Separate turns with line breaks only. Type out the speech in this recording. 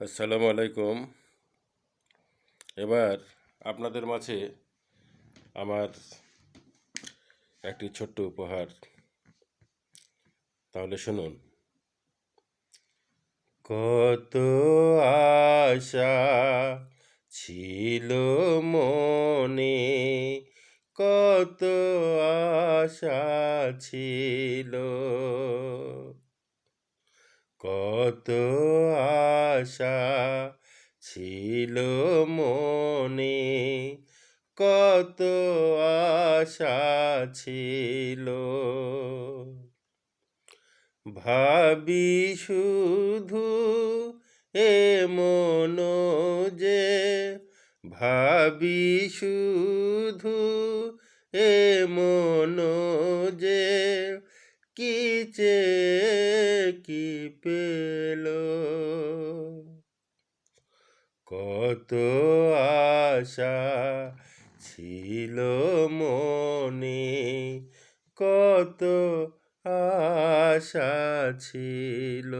আসসালামু আলাইকুম। এবার আপনাদের মাঝে আমার একটি ছোট্ট উপহার। তাহলে শুনুন। কত আশা ছিল মনে, কত আশা ছিল, কত আশা ছিল মনে, কত আশা ছিল। ভাবি শুধু এমন যে, ভাবি শুধু এমন যে, কি কি পেল। কত আশা ছিল মনে, কত আশা ছিল।